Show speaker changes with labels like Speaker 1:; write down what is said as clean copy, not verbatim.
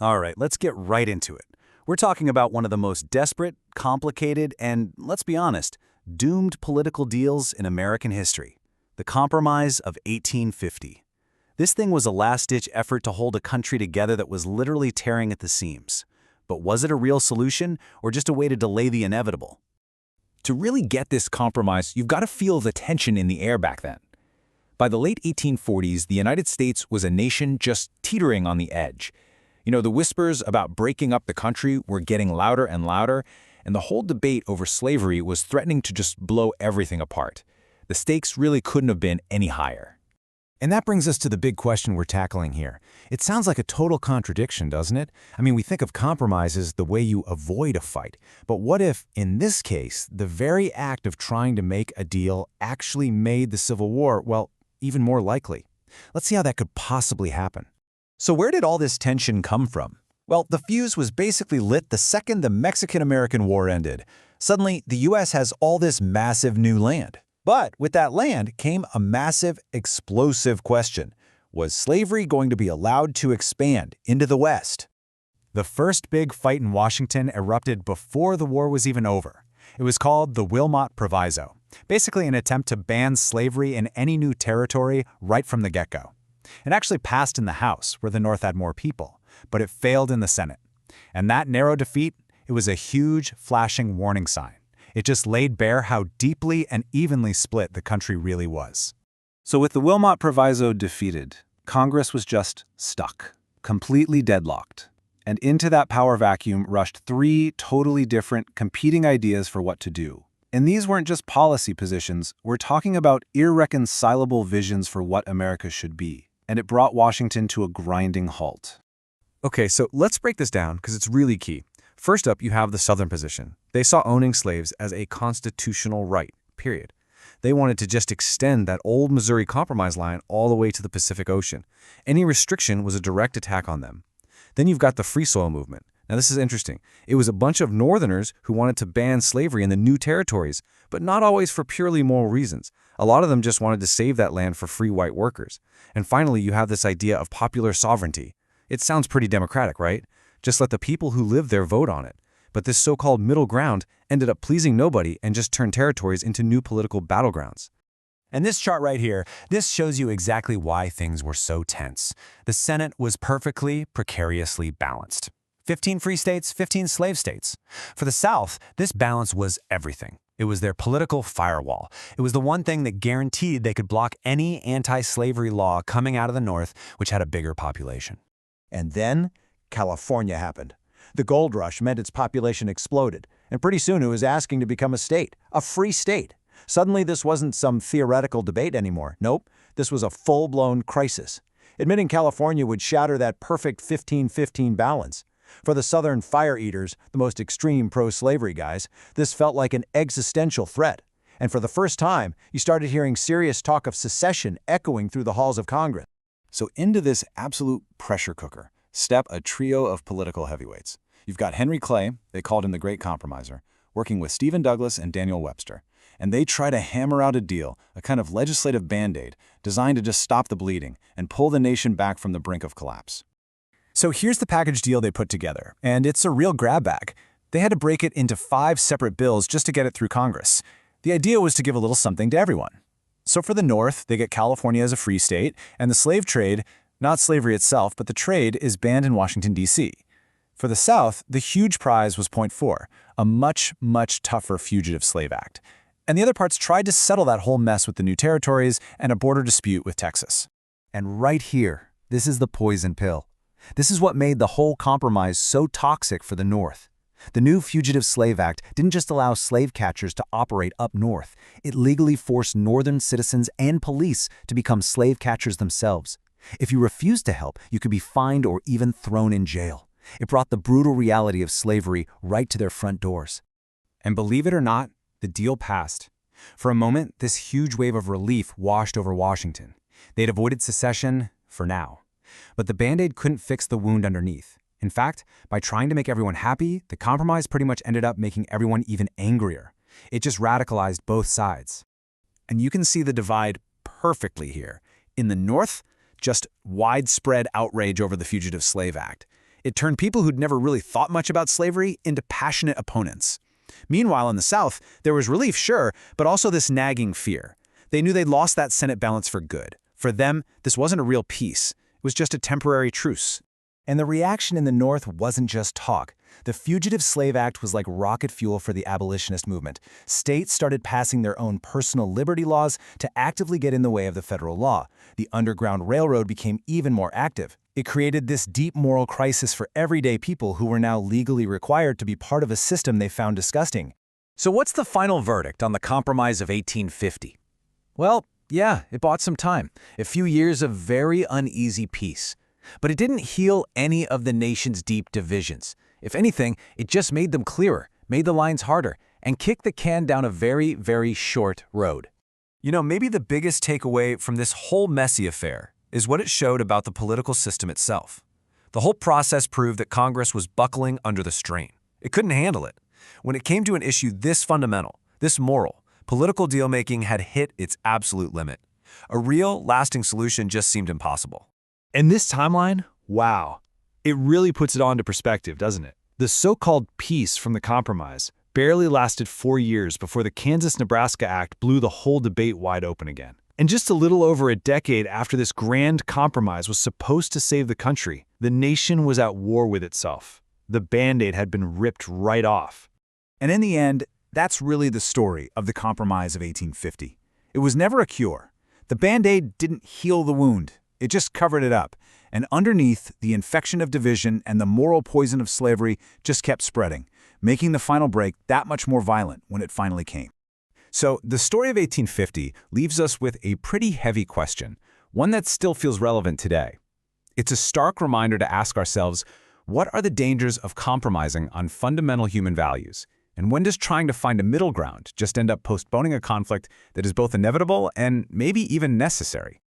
Speaker 1: All right, let's get right into it. We're talking about one of the most desperate, complicated, and, let's be honest, doomed political deals in American history. The Compromise of 1850. This thing was a last-ditch effort to hold a country together that was literally tearing at the seams. But was it a real solution, or just a way to delay the inevitable?
Speaker 2: To really get this compromise, you've got to feel the tension in the air back then. By the late 1840s, the United States was a nation just teetering on the edge. The whispers about breaking up the country were getting louder and louder, and the whole debate over slavery was threatening to just blow everything apart. The stakes really couldn't have been any higher.
Speaker 3: And that brings us to the big question we're tackling here. It sounds like a total contradiction, doesn't it? I mean, we think of compromise as the way you avoid a fight. But what if, in this case, the very act of trying to make a deal actually made the Civil War, well, even more likely? Let's see how that could possibly happen.
Speaker 1: So where did all this tension come from? Well, the fuse was basically lit the second the Mexican-American War ended. Suddenly, the U.S. has all this massive new land. But with that land came a massive, explosive question. Was slavery going to be allowed to expand into the West?
Speaker 3: The first big fight in Washington erupted before the war was even over. It was called the Wilmot Proviso, basically an attempt to ban slavery in any new territory right from the get-go. It actually passed in the House, where the North had more people, but it failed in the Senate. And that narrow defeat, it was a huge, flashing warning sign. It just laid bare how deeply and evenly split the country really was.
Speaker 1: So with the Wilmot Proviso defeated, Congress was just stuck, completely deadlocked. And into that power vacuum rushed three totally different, competing ideas for what to do. And these weren't just policy positions, we're talking about irreconcilable visions for what America should be. And it brought Washington to a grinding halt.
Speaker 3: Okay, so let's break this down because it's really key. First up, you have the Southern position. They saw owning slaves as a constitutional right, period. They wanted to just extend that old Missouri Compromise line all the way to the Pacific Ocean. Any restriction was a direct attack on them. Then you've got the Free Soil movement. Now this is interesting. It was a bunch of Northerners who wanted to ban slavery in the new territories, but not always for purely moral reasons. A lot of them just wanted to save that land for free white workers. And finally, you have this idea of popular sovereignty. It sounds pretty democratic, right? Just let the people who live there vote on it. But this so-called middle ground ended up pleasing nobody and just turned territories into new political battlegrounds. And this chart right here, this shows you exactly why things were so tense. The Senate was perfectly, precariously balanced. 15 free states, 15 slave states. For the South, this balance was everything. It was their political firewall. It was the one thing that guaranteed they could block any anti-slavery law coming out of the North, which had a bigger population.
Speaker 4: And then, California happened. The gold rush meant its population exploded, and pretty soon it was asking to become a state, a free state. Suddenly this wasn't some theoretical debate anymore. Nope, this was a full-blown crisis. Admitting California would shatter that perfect 15-15 balance. For the Southern fire eaters, the most extreme pro-slavery guys, this felt like an existential threat. And for the first time, you started hearing serious talk of secession echoing through the halls of Congress.
Speaker 1: So into this absolute pressure cooker step a trio of political heavyweights. You've got Henry Clay, they called him the Great Compromiser, working with Stephen Douglas and Daniel Webster. And they try to hammer out a deal, a kind of legislative band-aid, designed to just stop the bleeding and pull the nation back from the brink of collapse.
Speaker 3: So here's the package deal they put together, and it's a real grab bag. They had to break it into 5 separate bills just to get it through Congress. The idea was to give a little something to everyone. So for the North, they get California as a free state, and the slave trade, not slavery itself, but the trade is banned in Washington, D.C. For the South, the huge prize was Point 4, a much, much tougher Fugitive Slave Act. And the other parts tried to settle that whole mess with the new territories and a border dispute with Texas.
Speaker 1: And right here, this is the poison pill. This is what made the whole compromise so toxic for the North. The new Fugitive Slave Act didn't just allow slave catchers to operate up north. It legally forced Northern citizens and police to become slave catchers themselves. If you refused to help, you could be fined or even thrown in jail. It brought the brutal reality of slavery right to their front doors.
Speaker 3: And believe it or not, the deal passed. For a moment, this huge wave of relief washed over Washington. They'd avoided secession for now. But the Band-Aid couldn't fix the wound underneath. In fact, by trying to make everyone happy, the compromise pretty much ended up making everyone even angrier. It just radicalized both sides. And you can see the divide perfectly here. In the North, just widespread outrage over the Fugitive Slave Act.
Speaker 1: It turned people who'd never really thought much about slavery into passionate opponents. Meanwhile, in the South, there was relief, sure, but also this nagging fear. They knew they'd lost that Senate balance for good. For them, this wasn't a real peace. It was just a temporary truce. And the reaction in the North wasn't just talk. The Fugitive Slave Act was like rocket fuel for the abolitionist movement. States started passing their own personal liberty laws to actively get in the way of the federal law. The Underground Railroad became even more active. It created this deep moral crisis for everyday people who were now legally required to be part of a system they found disgusting.
Speaker 2: So what's the final verdict on the Compromise of 1850? Well, yeah, it bought some time, a few years of very uneasy peace. But it didn't heal any of the nation's deep divisions. If anything, it just made them clearer, made the lines harder, and kicked the can down a very, very short road.
Speaker 3: You know, maybe the biggest takeaway from this whole messy affair is what it showed about the political system itself. The whole process proved that Congress was buckling under the strain. It couldn't handle it. When it came to an issue this fundamental, this moral, political deal-making had hit its absolute limit. A real, lasting solution just seemed impossible.
Speaker 5: And this timeline, wow, it really puts it all into perspective, doesn't it? The so-called peace from the compromise barely lasted 4 years before the Kansas-Nebraska Act blew the whole debate wide open again. And just a little over a decade after this grand compromise was supposed to save the country, the nation was at war with itself. The Band-Aid had been ripped right off.
Speaker 1: And in the end, that's really the story of the Compromise of 1850. It was never a cure. The Band-Aid didn't heal the wound. It just covered it up. And underneath, the infection of division and the moral poison of slavery just kept spreading, making the final break that much more violent when it finally came.
Speaker 2: So the story of 1850 leaves us with a pretty heavy question, one that still feels relevant today. It's a stark reminder to ask ourselves, what are the dangers of compromising on fundamental human values? And when does trying to find a middle ground just end up postponing a conflict that is both inevitable and maybe even necessary?